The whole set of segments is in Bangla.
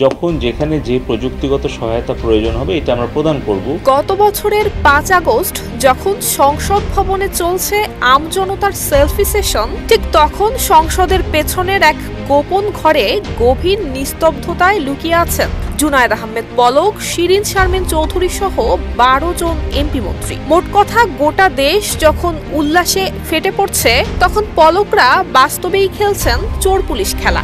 যখন যেখানে যে প্রযুক্তিগত সহায়তা প্রয়োজন হবে এটা আমরা প্রদান করব। গত বছরের 5 আগস্ট যখন সংসদ ভবনে চলছে আমজনতার সেলফি সেশন, ঠিক তখন সংসদের পেছনের এক গোপন ঘরে গভীর নিস্তব্ধতায় লুকিয়ে আছেন জুনায়েদ আহমেদ পলক, শিরিন শারমিন চৌধুরী সহ 12 জন এমপি মন্ত্রী। মোট কথা, গোটা দেশ যখন উল্লাসে ফেটে পড়ছে, তখন পলকরা বাস্তবেই খেলছেন চোর পুলিশ খেলা।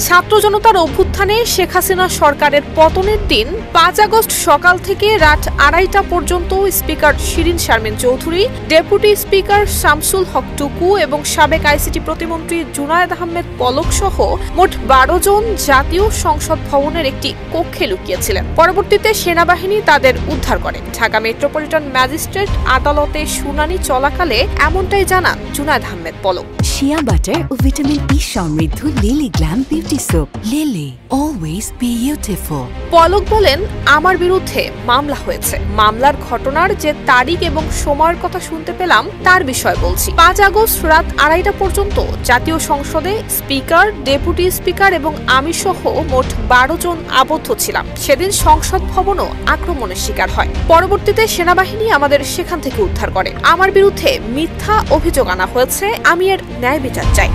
ছাত্র জনতার অভ্যুত্থানে শেখ হাসিনা সরকারের পতনের দিন 5 আগস্ট সকাল থেকে রাত 2:30টা পর্যন্ত speaker Shirin Sharmin Chowdhury, deputy speaker Shamsul Haque Tuku এবং সাবেক আইসিটি প্রতিমন্ত্রী জুনায়েদ আহমেদ পলক সহ মোট 12 জন জাতীয় সংসদ ভবনের একটি কক্ষে লুকিয়েছিলেন। পরবর্তীতে সেনাবাহিনী তাদের উদ্ধার করে। ঢাকা মেট্রোপলিটন ম্যাজিস্ট্রেট আদালতে শুনানি চলাকালে এমনটাই জানান জুনায়েদ আহমেদ পলক। শিয়া বাটার ও ভিটামিন ই সমৃদ্ধ Lily glam beauty soap. Lily, always beautiful. Palak বলেন, আমার বিরুদ্ধে মামলা হয়েছে। মামলার ঘটনার যে তারিখ এবং সময়ের কথা শুনতে পেলাম তার বিষয় বলছি। 5 আগস্ট রাত 2:30টা পর্যন্ত জাতীয় সংসদে স্পিকার, ডেপুটি স্পিকার এবং আমি সহ মোট 12 জন আবদ্ধ ছিলাম। সেদিন সংসদ ভবনও আক্রমণের শিকার হয়। পরবর্তীতে সেনাবাহিনী আমাদের সেখান থেকে উদ্ধার করে। আমার বিরুদ্ধে মিথ্যা অভিযোগ আনা হয়েছে। আমি এর ন্যায় বিচার চাই।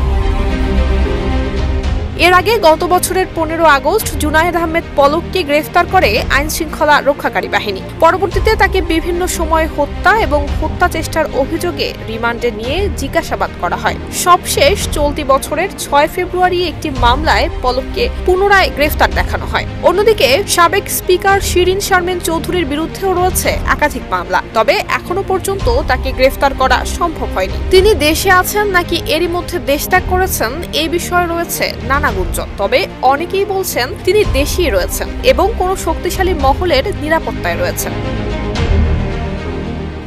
এর আগে গত বছরের 15 আগস্ট জুনায়েদ আহমেদ পলককে গ্রেফতার করে আইন শৃঙ্খলা রক্ষাকারী বাহিনী। পরবর্তীতে তাকে বিভিন্ন সময় হত্যা এবং হত্যা চেষ্টার অভিযোগে রিমান্ডে নিয়ে জিজ্ঞাসাবাদ করা হয়। সবশেষ চলতি বছরের 6 ফেব্রুয়ারি একটি মামলায় পলককে পুনরায় গ্রেফতার দেখানো হয়। অন্যদিকে সাবেক স্পিকার শিরিন শারমিন চৌধুরীর বিরুদ্ধেও রয়েছে একাধিক মামলা। তবে এখনো পর্যন্ত তাকে গ্রেফতার করা সম্ভব হয়নি। তিনি দেশে আছেন নাকি এরই মধ্যে দেশ ত্যাগ করেছেন, এই বিষয়ে রয়েছে নানা গুঞ্জন। তবে অনেকেই বলছেন তিনি দেশেই রয়েছেন এবং কোনো শক্তিশালী মহলের নিরাপত্তায় রয়েছেন।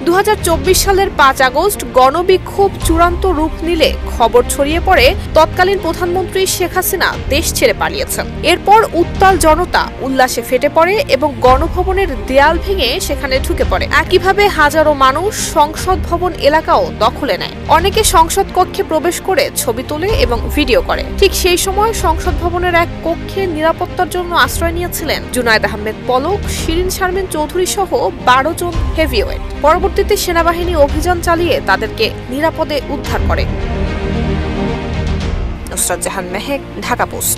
2024 সালের 5 আগস্ট গণবিক্ষোভ চূড়ান্ত রূপ নিলে খবর ছড়িয়ে পড়ে তৎকালীন প্রধানমন্ত্রী শেখ হাসিনা দেশ ছেড়ে পালিয়েছেন। এরপর উত্তাল জনতা উল্লাসে ফেটে পড়ে এবং গণভবনের দেয়াল ভেঙে সেখানে ঢুকে পড়ে। একইভাবে হাজারো মানুষ সংসদ ভবন এলাকাও দখলে নেয়। অনেকে সংসদ কক্ষে প্রবেশ করে ছবি তোলে এবং ভিডিও করে। ঠিক সেই সময় সংসদ ভবনের এক কক্ষে নিরাপত্তার জন্য আশ্রয় নিয়েছিলেন জুনায়েদ আহমেদ পলক, শিরিন শারমিন চৌধুরী সহ 12 জন হেভিওয়েট। পরবর্তীতে সেনাবাহিনী অভিযান চালিয়ে তাদেরকে নিরাপদে উদ্ধার করে। নুসরাত জাহান মেহেক, ঢাকা পোস্ট।